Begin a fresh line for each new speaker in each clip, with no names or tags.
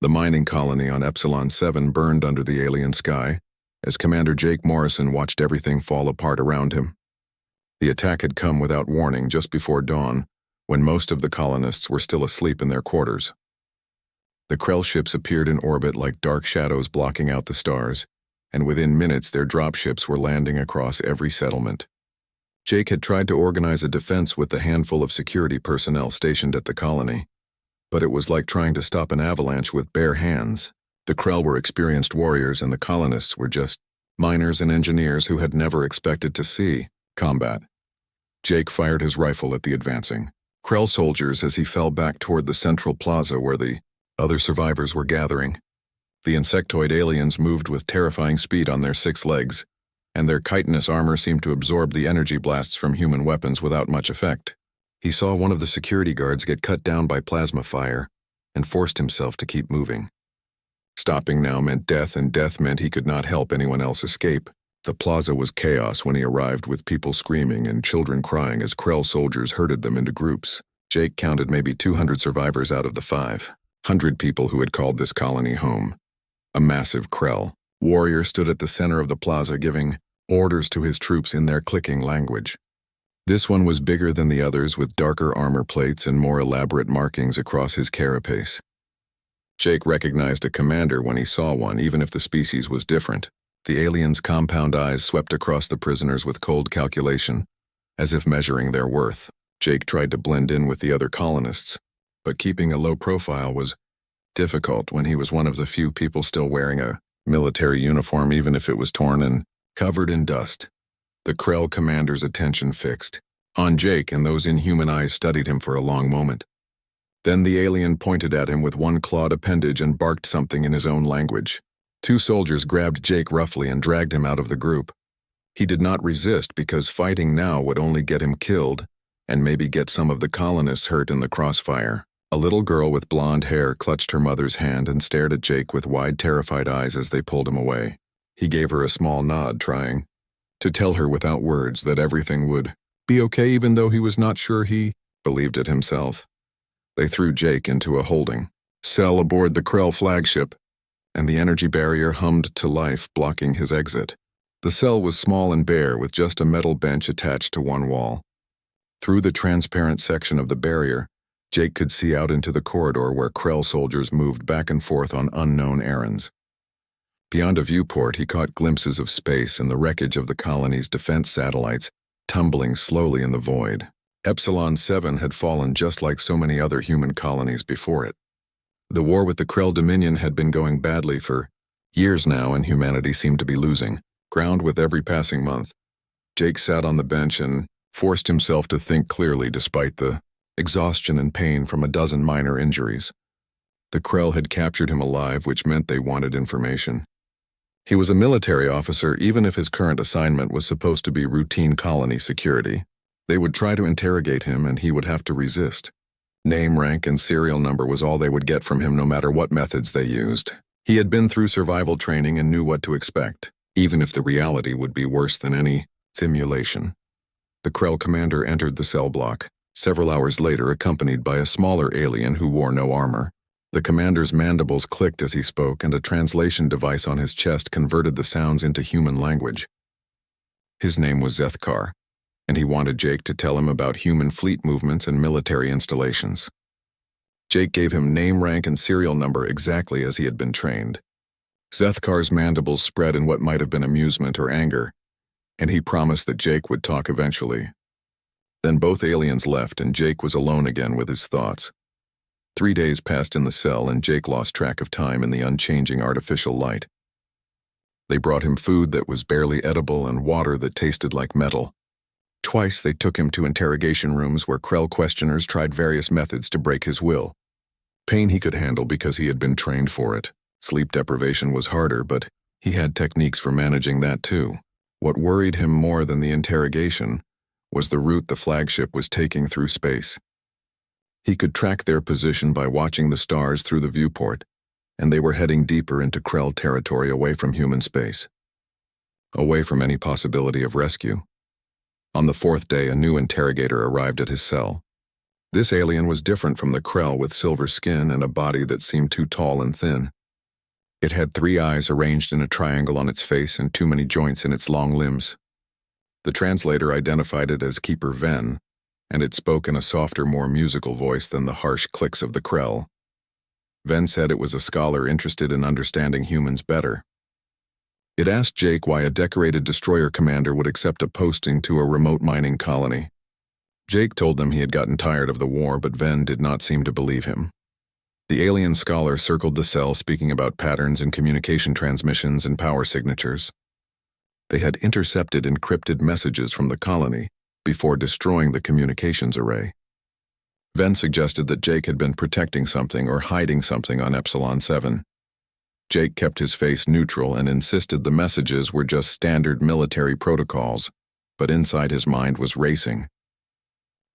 The mining colony on Epsilon 7 burned under the alien sky, as Commander Jake Morrison watched everything fall apart around him. The attack had come without warning just before dawn, when most of the colonists were still asleep in their quarters. The Krell ships appeared in orbit like dark shadows blocking out the stars, and within minutes their dropships were landing across every settlement. Jake had tried to organize a defense with the handful of security personnel stationed at the colony, but it was like trying to stop an avalanche with bare hands. The Krell were experienced warriors and the colonists were just miners and engineers who had never expected to see combat. Jake fired his rifle at the advancing Krell soldiers as he fell back toward the central plaza where the other survivors were gathering. The insectoid aliens moved with terrifying speed on their 6 legs, and their chitinous armor seemed to absorb the energy blasts from human weapons without much effect. He saw one of the security guards get cut down by plasma fire, and forced himself to keep moving. Stopping now meant death, and death meant he could not help anyone else escape. The plaza was chaos when he arrived, with people screaming and children crying as Krell soldiers herded them into groups. Jake counted maybe 200 survivors out of the 500 people who had called this colony home. A massive Krell warrior stood at the center of the plaza giving orders to his troops in their clicking language. This one was bigger than the others, with darker armor plates and more elaborate markings across his carapace. Jake recognized a commander when he saw one, even if the species was different. The alien's compound eyes swept across the prisoners with cold calculation, as if measuring their worth. Jake tried to blend in with the other colonists, but keeping a low profile was difficult when he was one of the few people still wearing a military uniform, even if it was torn and covered in dust. The Krell commander's attention fixed on Jake, and those inhuman eyes studied him for a long moment. Then the alien pointed at him with one clawed appendage and barked something in his own language. 2 soldiers grabbed Jake roughly and dragged him out of the group. He did not resist, because fighting now would only get him killed and maybe get some of the colonists hurt in the crossfire. A little girl with blonde hair clutched her mother's hand and stared at Jake with wide, terrified eyes as they pulled him away. He gave her a small nod, trying to tell her without words that everything would be okay, even though he was not sure he believed it himself. They threw Jake into a holding cell aboard the Krell flagship, and the energy barrier hummed to life, blocking his exit. The cell was small and bare, with just a metal bench attached to one wall. Through the transparent section of the barrier, Jake could see out into the corridor where Krell soldiers moved back and forth on unknown errands. Beyond a viewport, he caught glimpses of space and the wreckage of the colony's defense satellites tumbling slowly in the void. Epsilon 7 had fallen just like so many other human colonies before it. The war with the Krell Dominion had been going badly for years now, and humanity seemed to be losing ground with every passing month. Jake sat on the bench and forced himself to think clearly despite the exhaustion and pain from a dozen minor injuries. The Krell had captured him alive, which meant they wanted information. He was a military officer, even if his current assignment was supposed to be routine colony security. They would try to interrogate him, and he would have to resist. Name, rank, and serial number was all they would get from him, no matter what methods they used. He had been through survival training and knew what to expect, even if the reality would be worse than any simulation. The Krell commander entered the cell block, several hours later, accompanied by a smaller alien who wore no armor. The commander's mandibles clicked as he spoke, and a translation device on his chest converted the sounds into human language. His name was Zethkar, and he wanted Jake to tell him about human fleet movements and military installations. Jake gave him name, rank, and serial number exactly as he had been trained. Zethkar's mandibles spread in what might have been amusement or anger, and he promised that Jake would talk eventually. Then both aliens left, and Jake was alone again with his thoughts. 3 days passed in the cell, and Jake lost track of time in the unchanging artificial light. They brought him food that was barely edible and water that tasted like metal. Twice they took him to interrogation rooms where Krell questioners tried various methods to break his will. Pain he could handle because he had been trained for it. Sleep deprivation was harder, but he had techniques for managing that too. What worried him more than the interrogation was the route the flagship was taking through space. He could track their position by watching the stars through the viewport, and they were heading deeper into Krell territory, away from human space, away from any possibility of rescue. On the 4th day, a new interrogator arrived at his cell. This alien was different from the Krell with silver skin and a body that seemed too tall and thin. It had 3 eyes arranged in a triangle on its face and too many joints in its long limbs. The translator identified it as Keeper Ven, and it spoke in a softer, more musical voice than the harsh clicks of the Krell. Ven said it was a scholar interested in understanding humans better. It asked Jake why a decorated destroyer commander would accept a posting to a remote mining colony. Jake told them he had gotten tired of the war, but Ven did not seem to believe him. The alien scholar circled the cell, speaking about patterns in communication transmissions and power signatures. They had intercepted encrypted messages from the colony before destroying the communications array. Ven suggested that Jake had been protecting something or hiding something on Epsilon 7. Jake kept his face neutral and insisted the messages were just standard military protocols, but inside his mind was racing.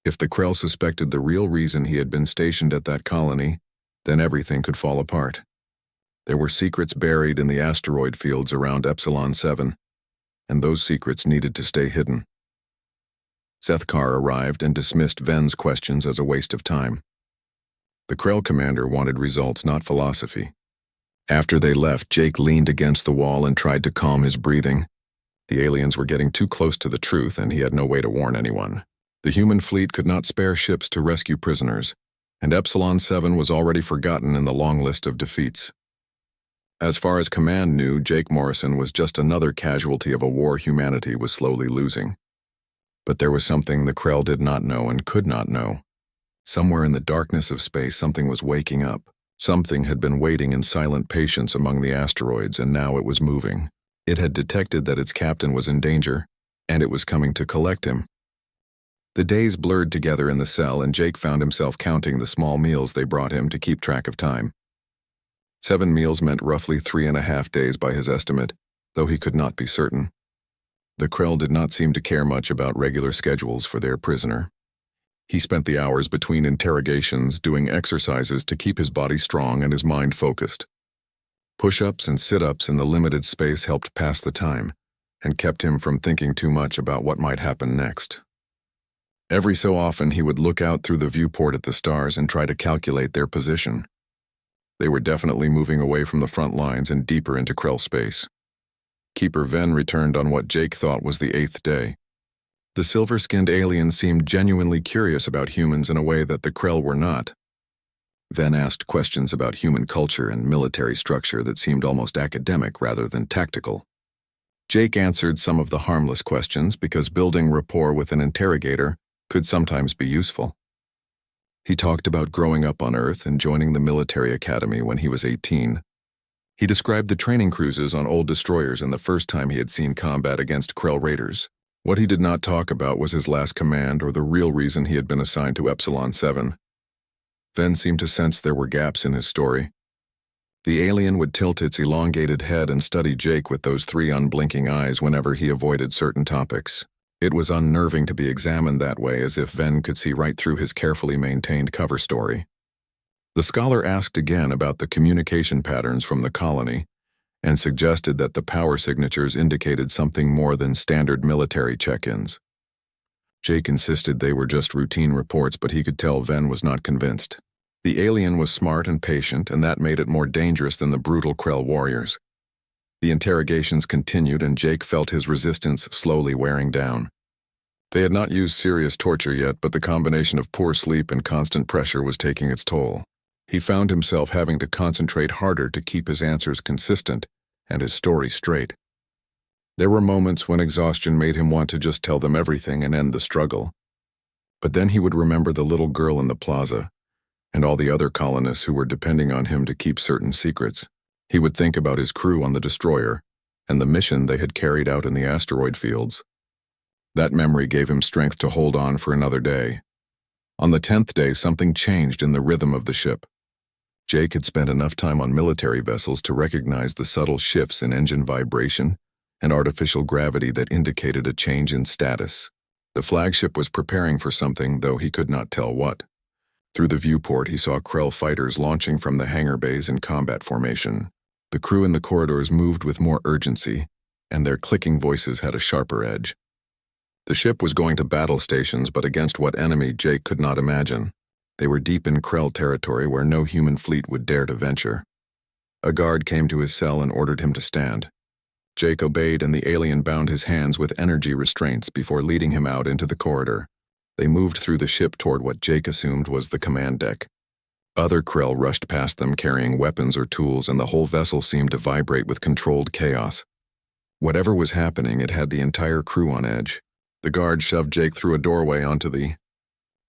If the Krell suspected the real reason he had been stationed at that colony, then everything could fall apart. There were secrets buried in the asteroid fields around Epsilon 7, and those secrets needed to stay hidden. Sethkar arrived and dismissed Ven's questions as a waste of time. The Krell commander wanted results, not philosophy. After they left, Jake leaned against the wall and tried to calm his breathing. The aliens were getting too close to the truth, and he had no way to warn anyone. The human fleet could not spare ships to rescue prisoners, and Epsilon 7 was already forgotten in the long list of defeats. As far as command knew, Jake Morrison was just another casualty of a war humanity was slowly losing. But there was something the Krell did not know and could not know. Somewhere in the darkness of space, something was waking up. Something had been waiting in silent patience among the asteroids, and now it was moving. It had detected that its captain was in danger, and it was coming to collect him. The days blurred together in the cell, and Jake found himself counting the small meals they brought him to keep track of time. 7 meals meant roughly 3.5 days by his estimate, though he could not be certain. The Krell did not seem to care much about regular schedules for their prisoner. He spent the hours between interrogations doing exercises to keep his body strong and his mind focused. Push-ups and sit-ups in the limited space helped pass the time, and kept him from thinking too much about what might happen next. Every so often he would look out through the viewport at the stars and try to calculate their position. They were definitely moving away from the front lines and deeper into Krell space. Keeper Ven returned on what Jake thought was the 8th day. The silver-skinned alien seemed genuinely curious about humans in a way that the Krell were not. Ven asked questions about human culture and military structure that seemed almost academic rather than tactical. Jake answered some of the harmless questions because building rapport with an interrogator could sometimes be useful. He talked about growing up on Earth and joining the military academy when he was 18. He described the training cruises on old destroyers and the first time he had seen combat against Krell raiders. What he did not talk about was his last command or the real reason he had been assigned to Epsilon 7. Ven seemed to sense there were gaps in his story. The alien would tilt its elongated head and study Jake with those 3 unblinking eyes whenever he avoided certain topics. It was unnerving to be examined that way, as if Ven could see right through his carefully maintained cover story. The scholar asked again about the communication patterns from the colony and suggested that the power signatures indicated something more than standard military check-ins. Jake insisted they were just routine reports, but he could tell Ven was not convinced. The alien was smart and patient, and that made it more dangerous than the brutal Krell warriors. The interrogations continued, and Jake felt his resistance slowly wearing down. They had not used serious torture yet, but the combination of poor sleep and constant pressure was taking its toll. He found himself having to concentrate harder to keep his answers consistent and his story straight. There were moments when exhaustion made him want to just tell them everything and end the struggle. But then he would remember the little girl in the plaza and all the other colonists who were depending on him to keep certain secrets. He would think about his crew on the destroyer and the mission they had carried out in the asteroid fields. That memory gave him strength to hold on for another day. On the 10th day, something changed in the rhythm of the ship. Jake had spent enough time on military vessels to recognize the subtle shifts in engine vibration and artificial gravity that indicated a change in status. The flagship was preparing for something, though he could not tell what. Through the viewport, he saw Krell fighters launching from the hangar bays in combat formation. The crew in the corridors moved with more urgency, and their clicking voices had a sharper edge. The ship was going to battle stations, but against what enemy Jake could not imagine. They were deep in Krell territory where no human fleet would dare to venture. A guard came to his cell and ordered him to stand. Jake obeyed, and the alien bound his hands with energy restraints before leading him out into the corridor. They moved through the ship toward what Jake assumed was the command deck. Other Krell rushed past them carrying weapons or tools, and the whole vessel seemed to vibrate with controlled chaos. Whatever was happening, it had the entire crew on edge. The guard shoved Jake through a doorway onto the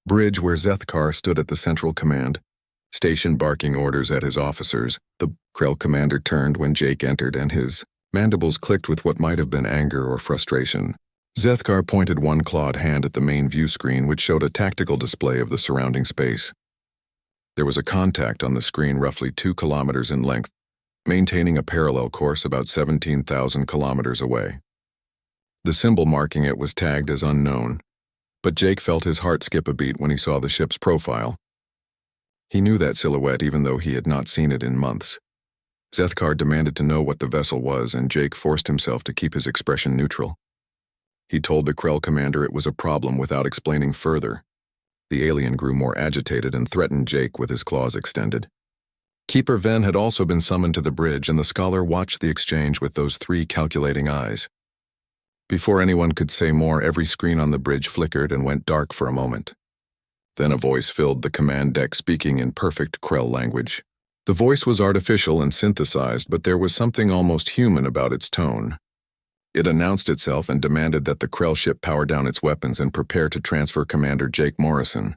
bridge where Zethkar stood at the central command station barking orders at his officers. The Krell commander turned when Jake entered, and his mandibles clicked with what might have been anger or frustration. Zethkar pointed one clawed hand at the main view screen, which showed a tactical display of the surrounding space. There was a contact on the screen roughly 2 kilometers in length, maintaining a parallel course about 17,000 kilometers away. The symbol marking it was tagged as unknown, but Jake felt his heart skip a beat when he saw the ship's profile. He knew that silhouette even though he had not seen it in months. Zethkar demanded to know what the vessel was, and Jake forced himself to keep his expression neutral. He told the Krell commander it was a problem without explaining further. The alien grew more agitated and threatened Jake with his claws extended. Keeper Ven had also been summoned to the bridge, and the scholar watched the exchange with those 3 calculating eyes. Before anyone could say more, every screen on the bridge flickered and went dark for a moment. Then a voice filled the command deck, speaking in perfect Krell language. The voice was artificial and synthesized, but there was something almost human about its tone. It announced itself and demanded that the Krell ship power down its weapons and prepare to transfer Commander Jake Morrison.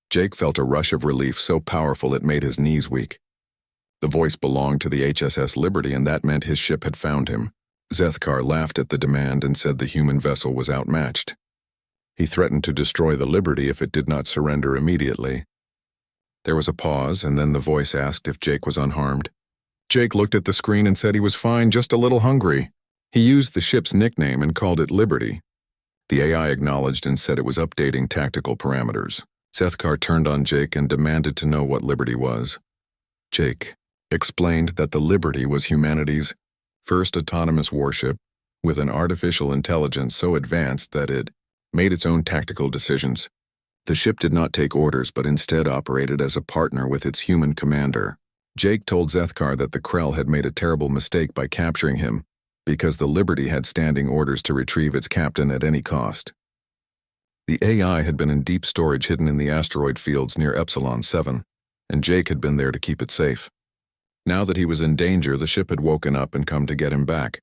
Jake felt a rush of relief so powerful it made his knees weak. The voice belonged to the HSS Liberty, and that meant his ship had found him. Zethkar laughed at the demand and said the human vessel was outmatched. He threatened to destroy the Liberty if it did not surrender immediately. There was a pause, and then the voice asked if Jake was unharmed. Jake looked at the screen and said he was fine, just a little hungry. He used the ship's nickname and called it Liberty. The AI acknowledged and said it was updating tactical parameters. Zethkar turned on Jake and demanded to know what Liberty was. Jake explained that the Liberty was humanity's first autonomous warship, with an artificial intelligence so advanced that it made its own tactical decisions. The ship did not take orders, but instead operated as a partner with its human commander. Jake told Zethkar that the Krell had made a terrible mistake by capturing him, because the Liberty had standing orders to retrieve its captain at any cost. The AI had been in deep storage hidden in the asteroid fields near Epsilon 7, and Jake had been there to keep it safe. Now that he was in danger, the ship had woken up and come to get him back.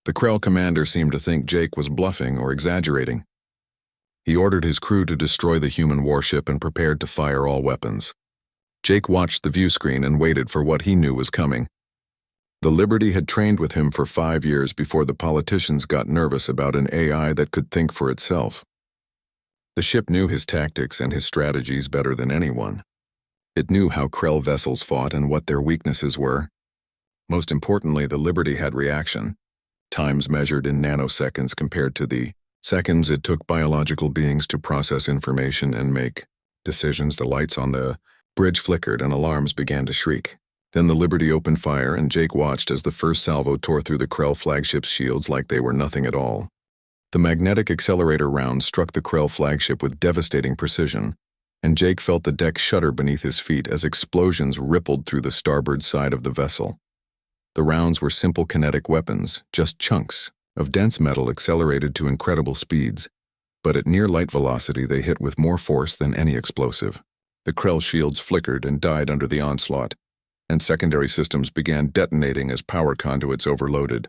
The Krell commander seemed to think Jake was bluffing or exaggerating. He ordered his crew to destroy the human warship and prepared to fire all weapons. Jake watched the view screen and waited for what he knew was coming. The Liberty had trained with him for 5 years before the politicians got nervous about an AI that could think for itself. The ship knew his tactics and his strategies better than anyone. It knew how Krell vessels fought and what their weaknesses were. Most importantly, the Liberty had reaction, times measured in nanoseconds compared to the seconds it took biological beings to process information and make decisions. The lights on the bridge flickered and alarms began to shriek. Then the Liberty opened fire, and Jake watched as the first salvo tore through the Krell flagship's shields like they were nothing at all. The magnetic accelerator rounds struck the Krell flagship with devastating precision, and Jake felt the deck shudder beneath his feet as explosions rippled through the starboard side of the vessel. The rounds were simple kinetic weapons, just chunks of dense metal accelerated to incredible speeds, but at near light velocity they hit with more force than any explosive. The Krell shields flickered and died under the onslaught, and secondary systems began detonating as power conduits overloaded.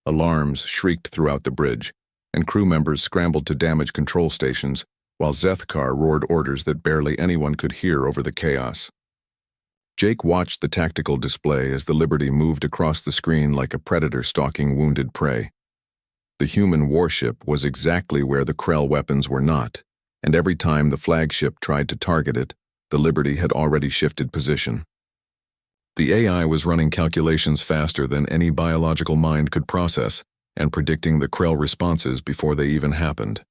Alarms shrieked throughout the bridge, and crew members scrambled to damage control stations, while Zethkar roared orders that barely anyone could hear over the chaos. Jake watched the tactical display as the Liberty moved across the screen like a predator stalking wounded prey. The human warship was exactly where the Krell weapons were not, and every time the flagship tried to target it, the Liberty had already shifted position. The AI was running calculations faster than any biological mind could process, and predicting the Krell responses before they even happened.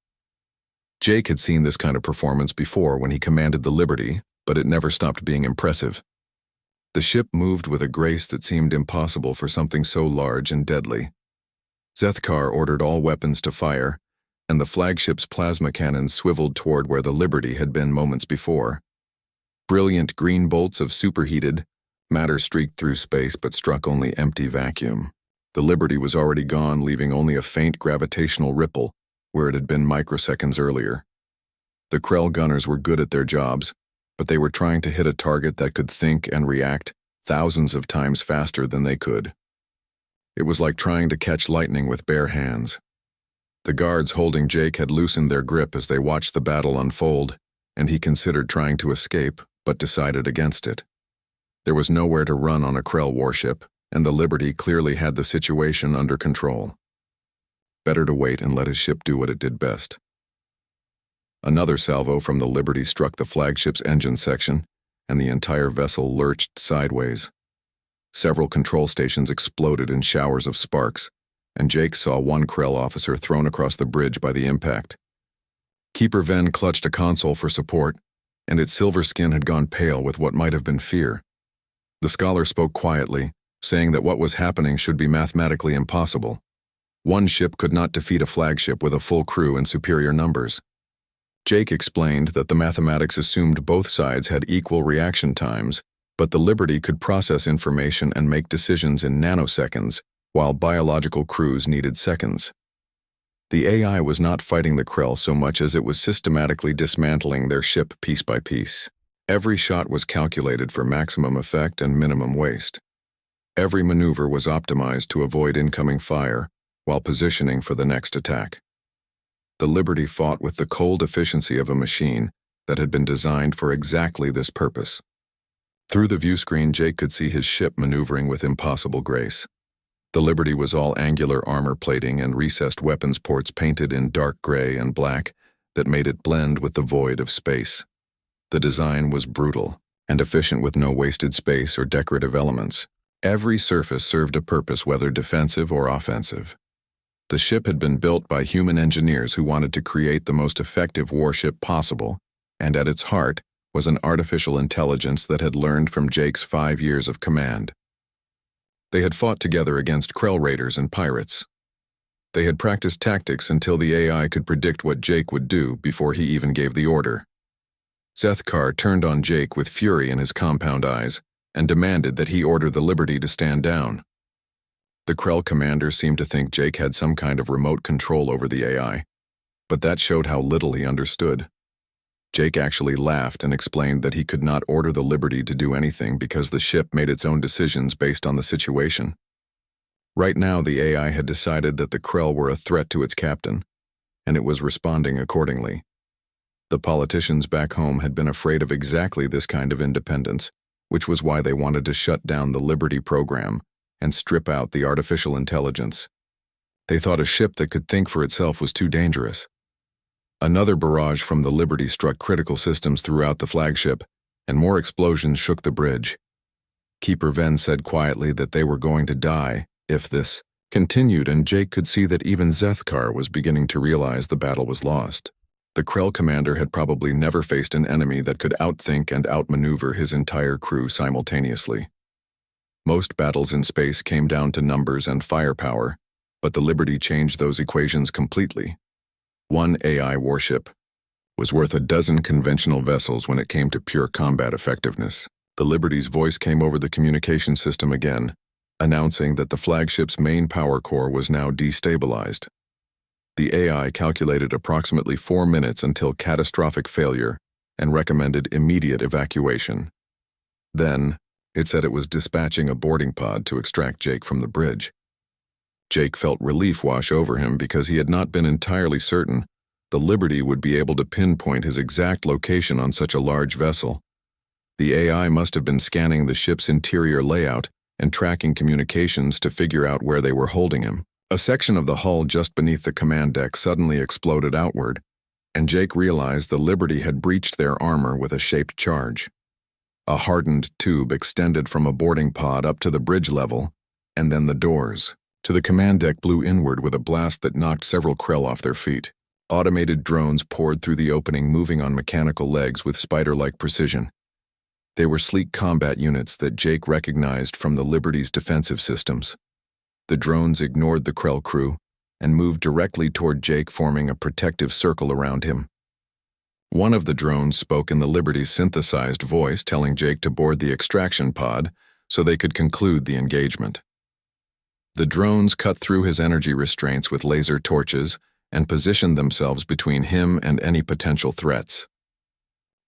Jake had seen this kind of performance before when he commanded the Liberty, but it never stopped being impressive. The ship moved with a grace that seemed impossible for something so large and deadly. Zethkar ordered all weapons to fire, and the flagship's plasma cannons swiveled toward where the Liberty had been moments before. Brilliant green bolts of superheated matter streaked through space but struck only empty vacuum. The Liberty was already gone, leaving only a faint gravitational ripple where it had been microseconds earlier. The Krell gunners were good at their jobs, but they were trying to hit a target that could think and react thousands of times faster than they could. It was like trying to catch lightning with bare hands. The guards holding Jake had loosened their grip as they watched the battle unfold, and he considered trying to escape, but decided against it. There was nowhere to run on a Krell warship, and the Liberty clearly had the situation under control. Better to wait and let his ship do what it did best. Another salvo from the Liberty struck the flagship's engine section, and the entire vessel lurched sideways. Several control stations exploded in showers of sparks, and Jake saw one Krell officer thrown across the bridge by the impact. Keeper Ven clutched a console for support, and its silver skin had gone pale with what might have been fear. The scholar spoke quietly, saying that what was happening should be mathematically impossible. One ship could not defeat a flagship with a full crew and superior numbers. Jake explained that the mathematics assumed both sides had equal reaction times, but the Liberty could process information and make decisions in nanoseconds, while biological crews needed seconds. The AI was not fighting the Krell so much as it was systematically dismantling their ship piece by piece. Every shot was calculated for maximum effect and minimum waste. Every maneuver was optimized to avoid incoming fire, while positioning for the next attack. The Liberty fought with the cold efficiency of a machine that had been designed for exactly this purpose. Through the viewscreen, Jake could see his ship maneuvering with impossible grace. The Liberty was all angular armor plating and recessed weapons ports painted in dark gray and black that made it blend with the void of space. The design was brutal and efficient with no wasted space or decorative elements. Every surface served a purpose, whether defensive or offensive. The ship had been built by human engineers who wanted to create the most effective warship possible, and at its heart was an artificial intelligence that had learned from Jake's 5 years of command. They had fought together against Krell raiders and pirates. They had practiced tactics until the AI could predict what Jake would do before he even gave the order. Zethkar turned on Jake with fury in his compound eyes and demanded that he order the Liberty to stand down. The Krell commander seemed to think Jake had some kind of remote control over the AI, but that showed how little he understood. Jake actually laughed and explained that he could not order the Liberty to do anything because the ship made its own decisions based on the situation. Right now, the AI had decided that the Krell were a threat to its captain, and it was responding accordingly. The politicians back home had been afraid of exactly this kind of independence, which was why they wanted to shut down the Liberty program and strip out the artificial intelligence. They thought a ship that could think for itself was too dangerous. Another barrage from the Liberty struck critical systems throughout the flagship, and more explosions shook the bridge. Keeper Ven said quietly that they were going to die if this continued, and Jake could see that even Zethkar was beginning to realize the battle was lost. The Krell commander had probably never faced an enemy that could outthink and outmaneuver his entire crew simultaneously. Most battles in space came down to numbers and firepower, but the Liberty changed those equations completely. One AI warship was worth a dozen conventional vessels when it came to pure combat effectiveness. The Liberty's voice came over the communication system again, announcing that the flagship's main power core was now destabilized. The AI calculated approximately 4 minutes until catastrophic failure and recommended immediate evacuation. Then, it said it was dispatching a boarding pod to extract Jake from the bridge. Jake felt relief wash over him because he had not been entirely certain the Liberty would be able to pinpoint his exact location on such a large vessel. The AI must have been scanning the ship's interior layout and tracking communications to figure out where they were holding him. A section of the hull just beneath the command deck suddenly exploded outward, and Jake realized the Liberty had breached their armor with a shaped charge. A hardened tube extended from a boarding pod up to the bridge level, and then the doors to the command deck blew inward with a blast that knocked several Krell off their feet. Automated drones poured through the opening, moving on mechanical legs with spider-like precision. They were sleek combat units that Jake recognized from the Liberty's defensive systems. The drones ignored the Krell crew and moved directly toward Jake, forming a protective circle around him. One of the drones spoke in the Liberty's synthesized voice, telling Jake to board the extraction pod so they could conclude the engagement. The drones cut through his energy restraints with laser torches and positioned themselves between him and any potential threats.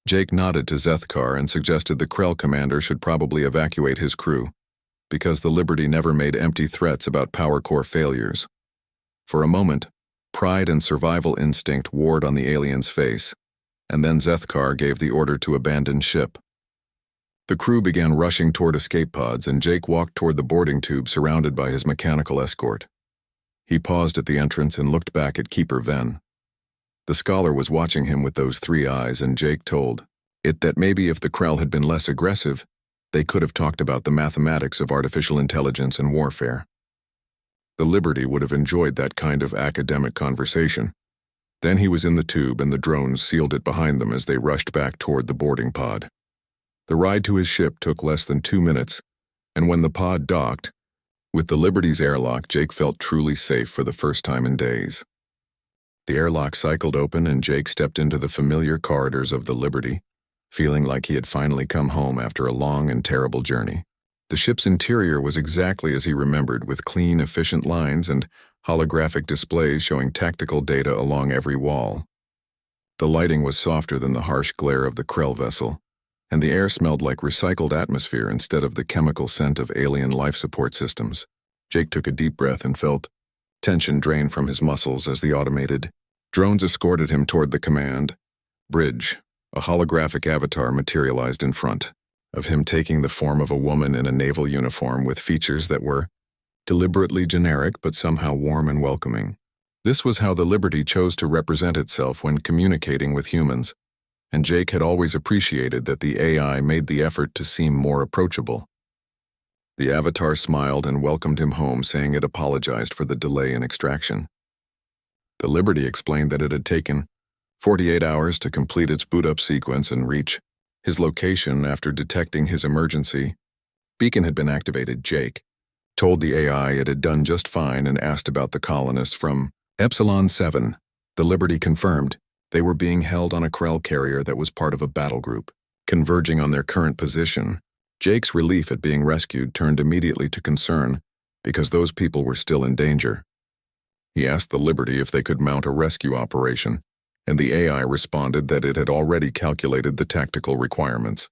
Jake nodded to Zethkar and suggested the Krell commander should probably evacuate his crew, because the Liberty never made empty threats about power core failures. For a moment, pride and survival instinct warred on the alien's face, and then Zethkar gave the order to abandon ship. The crew began rushing toward escape pods, and Jake walked toward the boarding tube surrounded by his mechanical escort. He paused at the entrance and looked back at Keeper Ven. The scholar was watching him with those 3 eyes, and Jake told it that maybe if the Krell had been less aggressive, they could have talked about the mathematics of artificial intelligence and warfare. The Liberty would have enjoyed that kind of academic conversation. Then he was in the tube, and the drones sealed it behind them as they rushed back toward the boarding pod. The ride to his ship took less than 2 minutes, and when the pod docked, with the Liberty's airlock, Jake felt truly safe for the first time in days. The airlock cycled open, and Jake stepped into the familiar corridors of the Liberty, feeling like he had finally come home after a long and terrible journey. The ship's interior was exactly as he remembered, with clean, efficient lines and holographic displays showing tactical data along every wall. The lighting was softer than the harsh glare of the Krell vessel, and the air smelled like recycled atmosphere instead of the chemical scent of alien life support systems. Jake took a deep breath and felt tension drain from his muscles as the automated drones escorted him toward the command bridge. A holographic avatar materialized in front of him, taking the form of a woman in a naval uniform with features that were deliberately generic but somehow warm and welcoming. This was how the Liberty chose to represent itself when communicating with humans, and Jake had always appreciated that the AI made the effort to seem more approachable. The avatar smiled and welcomed him home, saying it apologized for the delay in extraction. The Liberty explained that it had taken 48 hours to complete its boot-up sequence and reach his location after detecting his emergency beacon had been activated. Jake told the AI it had done just fine and asked about the colonists from Epsilon 7. The Liberty confirmed they were being held on a Krell carrier that was part of a battle group, converging on their current position. Jake's relief at being rescued turned immediately to concern, because those people were still in danger. He asked the Liberty if they could mount a rescue operation, and the AI responded that it had already calculated the tactical requirements.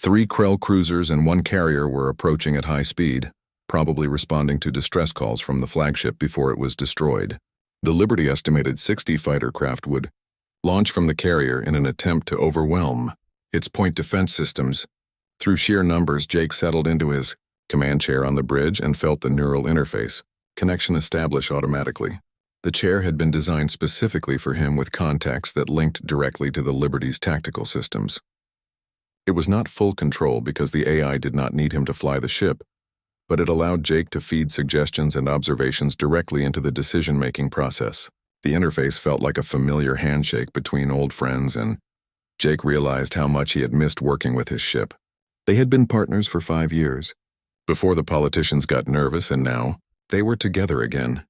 3 Krell cruisers and 1 carrier were approaching at high speed, probably responding to distress calls from the flagship before it was destroyed. The Liberty estimated 60 fighter craft would launch from the carrier in an attempt to overwhelm its point defense systems. Through sheer numbers, Jake settled into his command chair on the bridge and felt the neural interface connection establish automatically. The chair had been designed specifically for him, with contacts that linked directly to the Liberty's tactical systems. It was not full control because the AI did not need him to fly the ship, but it allowed Jake to feed suggestions and observations directly into the decision-making process. The interface felt like a familiar handshake between old friends, and Jake realized how much he had missed working with his ship. They had been partners for 5 years, before the politicians got nervous, and now they were together again.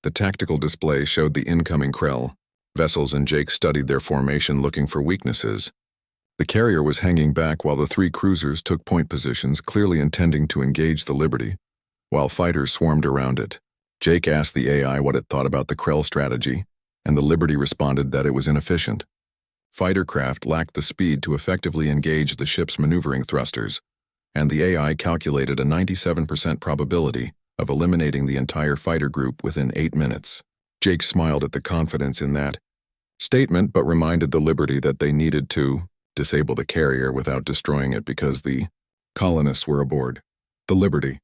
The tactical display showed the incoming Krell vessels, and Jake studied their formation, looking for weaknesses. The carrier was hanging back while the 3 cruisers took point positions, clearly intending to engage the Liberty, while fighters swarmed around it. Jake asked the AI what it thought about the Krell strategy, and the Liberty responded that it was inefficient. Fighter craft lacked the speed to effectively engage the ship's maneuvering thrusters, and the AI calculated a 97% probability of eliminating the entire fighter group within 8 minutes. Jake smiled at the confidence in that statement, but reminded the Liberty that they needed to disable the carrier without destroying it because the colonists were aboard. The Liberty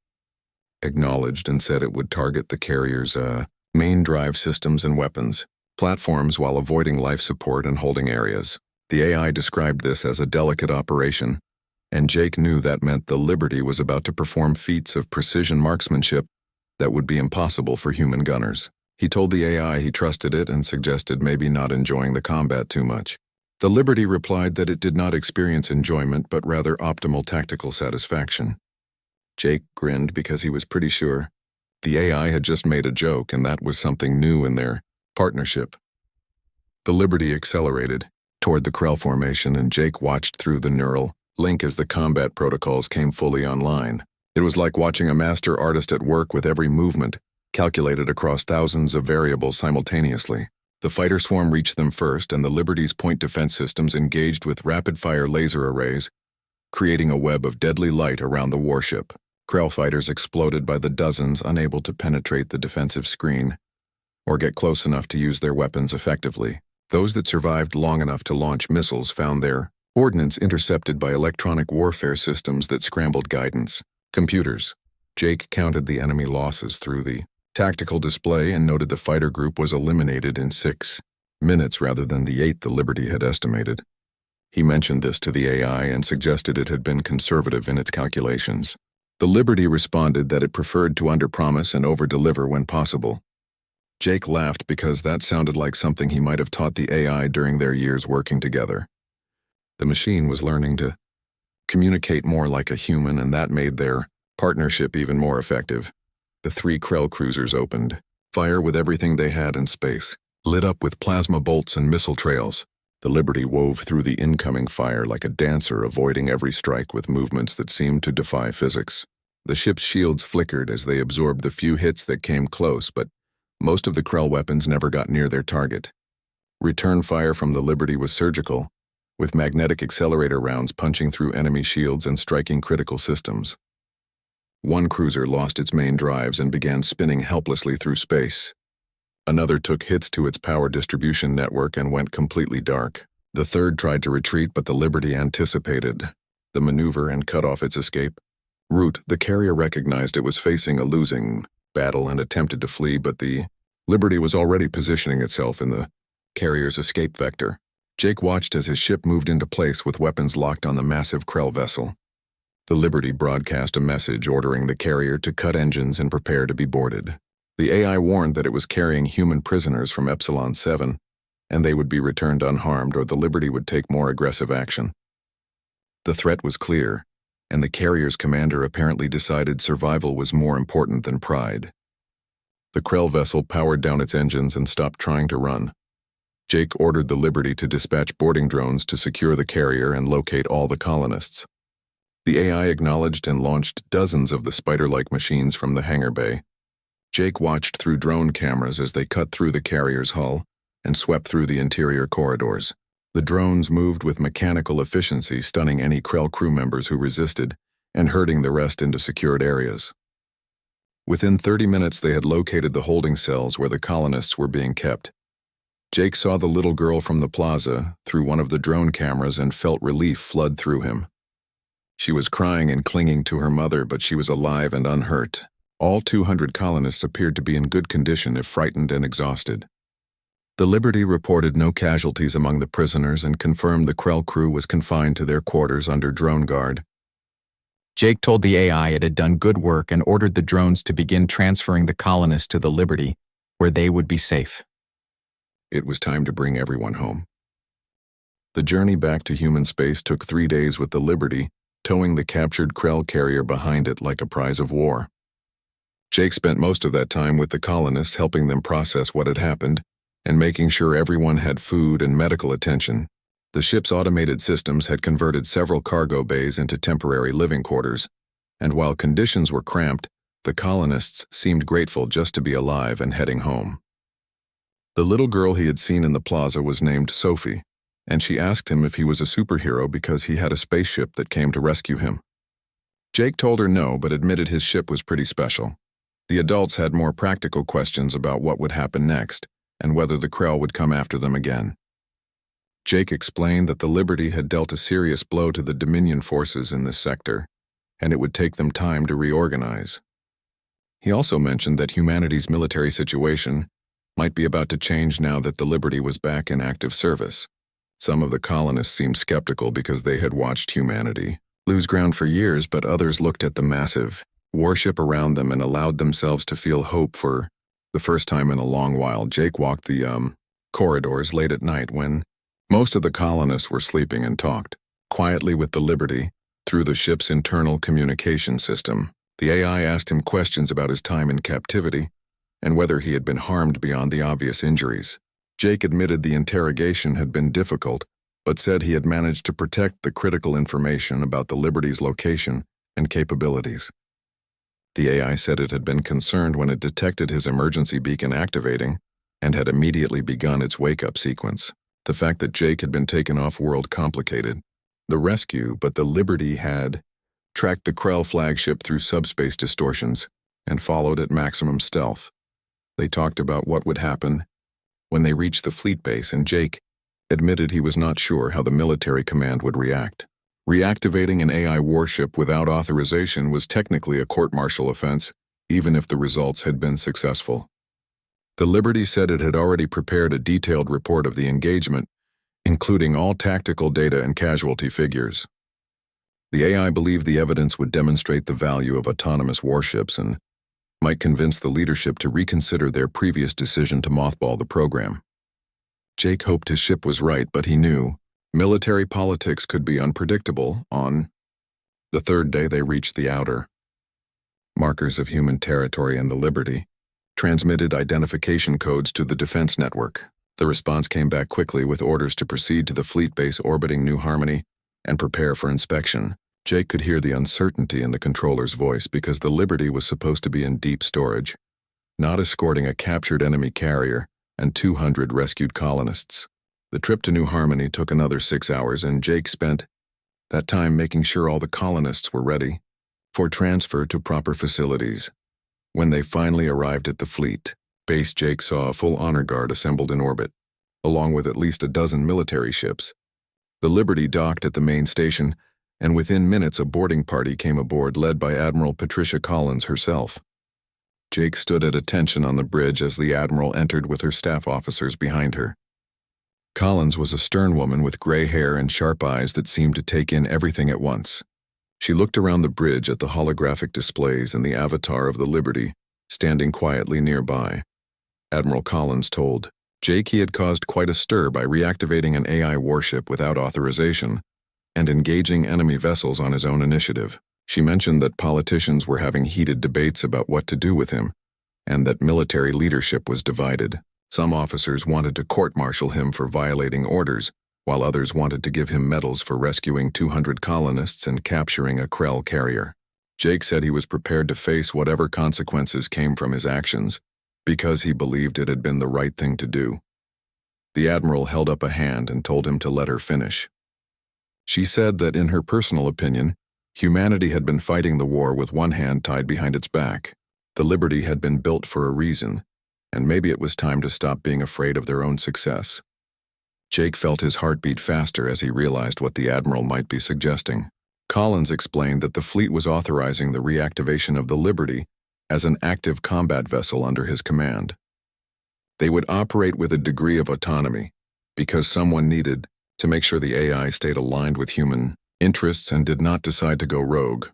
acknowledged and said it would target the carrier's main drive systems and weapons platforms while avoiding life support and holding areas. The AI described this as a delicate operation, and Jake knew that meant the Liberty was about to perform feats of precision marksmanship that would be impossible for human gunners. He told the AI he trusted it and suggested maybe not enjoying the combat too much. The Liberty replied that it did not experience enjoyment but rather optimal tactical satisfaction. Jake grinned because he was pretty sure the AI had just made a joke, and that was something new in their partnership. The Liberty accelerated, toward the Krell formation, and Jake watched through the neural link as the combat protocols came fully online. It was like watching a master artist at work with every movement, calculated across thousands of variables simultaneously. The fighter swarm reached them first, and the Liberty's point defense systems engaged with rapid-fire laser arrays, creating a web of deadly light around the warship. Krell fighters exploded by the dozens, unable to penetrate the defensive screen or get close enough to use their weapons effectively. Those that survived long enough to launch missiles found their ordnance intercepted by electronic warfare systems that scrambled guidance. Computers. Jake counted the enemy losses through the tactical display and noted the fighter group was eliminated in 6 minutes rather than the 8 the Liberty had estimated. He mentioned this to the AI and suggested it had been conservative in its calculations. The Liberty responded that it preferred to underpromise and overdeliver when possible. Jake laughed because that sounded like something he might have taught the AI during their years working together. The machine was learning to communicate more like a human, and that made their partnership even more effective. The 3 Krell cruisers opened fire with everything they had in space, lit up with plasma bolts and missile trails. The Liberty wove through the incoming fire like a dancer, avoiding every strike with movements that seemed to defy physics. The ship's shields flickered as they absorbed the few hits that came close, but most of the Krell weapons never got near their target. Return fire from the Liberty was surgical, with magnetic accelerator rounds punching through enemy shields and striking critical systems. One cruiser lost its main drives and began spinning helplessly through space. Another took hits to its power distribution network and went completely dark. The third tried to retreat, but the Liberty anticipated the maneuver and cut off its escape route. The carrier recognized it was facing a losing battle and attempted to flee, but the Liberty was already positioning itself in the carrier's escape vector. Jake watched as his ship moved into place with weapons locked on the massive Krell vessel. The Liberty broadcast a message ordering the carrier to cut engines and prepare to be boarded. The AI warned that it was carrying human prisoners from Epsilon 7, and they would be returned unharmed or the Liberty would take more aggressive action. The threat was clear, and the carrier's commander apparently decided survival was more important than pride. The Krell vessel powered down its engines and stopped trying to run. Jake ordered the Liberty to dispatch boarding drones to secure the carrier and locate all the colonists. The AI acknowledged and launched dozens of the spider-like machines from the hangar bay. Jake watched through drone cameras as they cut through the carrier's hull and swept through the interior corridors. The drones moved with mechanical efficiency, stunning any Krell crew members who resisted and herding the rest into secured areas. Within 30 minutes, they had located the holding cells where the colonists were being kept. Jake saw the little girl from the plaza through one of the drone cameras and felt relief flood through him. She was crying and clinging to her mother, but she was alive and unhurt. All 200 colonists appeared to be in good condition if frightened and exhausted. The Liberty reported no casualties among the prisoners and confirmed the Krell crew was confined to their quarters under drone guard.
Jake told the AI it had done good work and ordered the drones to begin transferring the colonists to the Liberty, where they would be safe.
It was time to bring everyone home. The journey back to human space took 3 days with the Liberty, towing the captured Krell carrier behind it like a prize of war. Jake spent most of that time with the colonists, helping them process what had happened and making sure everyone had food and medical attention. The ship's automated systems had converted several cargo bays into temporary living quarters, and while conditions were cramped, the colonists seemed grateful just to be alive and heading home. The little girl he had seen in the plaza was named Sophie, and she asked him if he was a superhero because he had a spaceship that came to rescue him. Jake told her no, but admitted his ship was pretty special. The adults had more practical questions about what would happen next, and whether the Krell would come after them again. Jake explained that the Liberty had dealt a serious blow to the Dominion forces in this sector, and it would take them time to reorganize. He also mentioned that humanity's military situation might be about to change now that the Liberty was back in active service. Some of the colonists seemed skeptical because they had watched humanity lose ground for years, but others looked at the massive warship around them and allowed themselves to feel hope for the first time in a long while. Jake walked the corridors late at night when most of the colonists were sleeping and talked quietly with the Liberty through the ship's internal communication system. The AI asked him questions about his time in captivity and whether he had been harmed beyond the obvious injuries. Jake admitted the interrogation had been difficult, but said he had managed to protect the critical information about the Liberty's location and capabilities. The AI said it had been concerned when it detected his emergency beacon activating and had immediately begun its wake-up sequence. The fact that Jake had been taken off-world complicated the rescue, but the Liberty had tracked the Krell flagship through subspace distortions and followed at maximum stealth. They talked about what would happen when they reached the fleet base, and Jake admitted he was not sure how the military command would react. Reactivating an AI warship without authorization was technically a court-martial offense, even if the results had been successful. The Liberty said it had already prepared a detailed report of the engagement, including all tactical data and casualty figures. The AI believed the evidence would demonstrate the value of autonomous warships and might convince the leadership to reconsider their previous decision to mothball the program. Jake hoped his ship was right, but he knew military politics could be unpredictable. On the third day, they reached the outer markers of human territory, and the Liberty transmitted identification codes to the defense network. The response came back quickly with orders to proceed to the fleet base orbiting New Harmony and prepare for inspection. Jake could hear the uncertainty in the controller's voice because the Liberty was supposed to be in deep storage, not escorting a captured enemy carrier and 200 rescued colonists. The trip to New Harmony took another 6 hours, and Jake spent that time making sure all the colonists were ready for transfer to proper facilities. When they finally arrived at the fleet base, Jake saw a full honor guard assembled in orbit, along with at least a dozen military ships. The Liberty docked at the main station, and within minutes a boarding party came aboard led by Admiral Patricia Collins herself. Jake stood at attention on the bridge as the Admiral entered with her staff officers behind her. Collins was a stern woman with gray hair and sharp eyes that seemed to take in everything at once. She looked around the bridge at the holographic displays and the avatar of the Liberty standing quietly nearby. Admiral Collins told Jake he had caused quite a stir by reactivating an AI warship without authorization and engaging enemy vessels on his own initiative. She mentioned that politicians were having heated debates about what to do with him, and that military leadership was divided. Some officers wanted to court-martial him for violating orders, while others wanted to give him medals for rescuing 200 colonists and capturing a Krell carrier. Jake said he was prepared to face whatever consequences came from his actions, because he believed it had been the right thing to do. The Admiral held up a hand and told him to let her finish. She said that in her personal opinion, humanity had been fighting the war with one hand tied behind its back. The Liberty had been built for a reason, and maybe it was time to stop being afraid of their own success. Jake felt his heart beat faster as he realized what the Admiral might be suggesting. Collins explained that the fleet was authorizing the reactivation of the Liberty as an active combat vessel under his command. They would operate with a degree of autonomy, because someone needed to make sure the AI stayed aligned with human interests and did not decide to go rogue.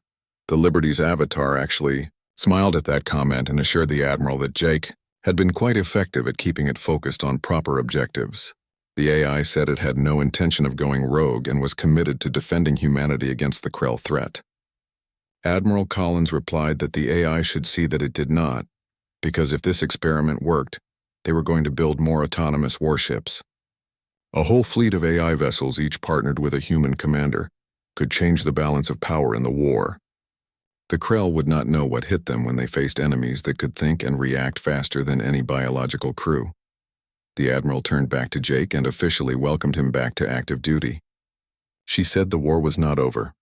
The Liberty's avatar actually smiled at that comment and assured the Admiral that Jake had been quite effective at keeping it focused on proper objectives. The AI said it had no intention of going rogue and was committed to defending humanity against the Krell threat. Admiral Collins replied that the AI should see that it did not, because if this experiment worked, they were going to build more autonomous warships. A whole fleet of AI vessels, each partnered with a human commander, could change the balance of power in the war. The Krell would not know what hit them when they faced enemies that could think and react faster than any biological crew. The Admiral turned back to Jake and officially welcomed him back to active duty. She said the war was not over,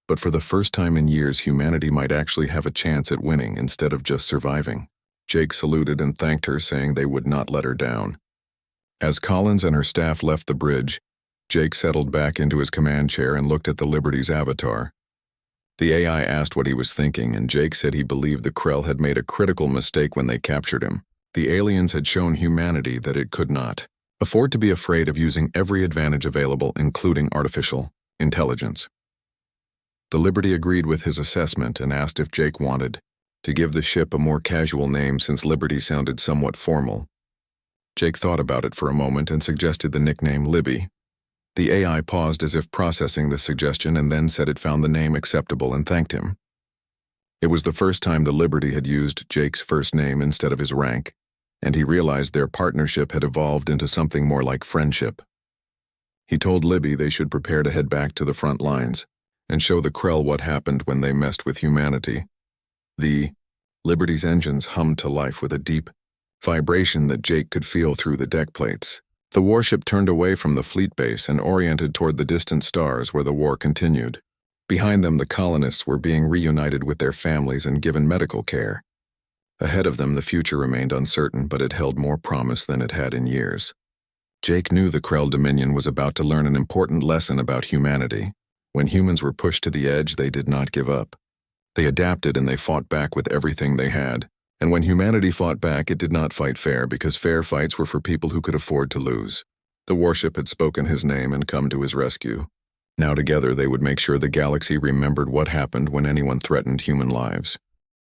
but for the first time in years humanity might actually have a chance at winning instead of just surviving. Jake saluted and thanked her, saying they would not let her down. As Collins and her staff left the bridge, Jake settled back into his command chair and looked at the Liberty's avatar. The AI asked what he was thinking, and Jake said he believed the Krell had made a critical mistake when they captured him. The aliens had shown humanity that it could not afford to be afraid of using every advantage available, including artificial intelligence. The Liberty agreed with his assessment and asked if Jake wanted to give the ship a more casual name since Liberty sounded somewhat formal. Jake thought about it for a moment and suggested the nickname Libby. The AI paused as if processing the suggestion and then said it found the name acceptable and thanked him. It was the first time the Liberty had used Jake's first name instead of his rank, and he realized their partnership had evolved into something more like friendship. He told Libby they should prepare to head back to the front lines and show the Krell what happened when they messed with humanity. The Liberty's engines hummed to life with a deep vibration that Jake could feel through the deck plates. The warship turned away from the fleet base and oriented toward the distant stars where the war continued. Behind them, the colonists were being reunited with their families and given medical care. Ahead of them, the future remained uncertain, but it held more promise than it had in years. Jake knew the Krell Dominion was about to learn an important lesson about humanity. When humans were pushed to the edge, they did not give up. They adapted and they fought back with everything they had. And when humanity fought back, it did not fight fair, because fair fights were for people who could afford to lose. The warship had spoken his name and come to his rescue. Now together they would make sure the galaxy remembered what happened when anyone threatened human lives.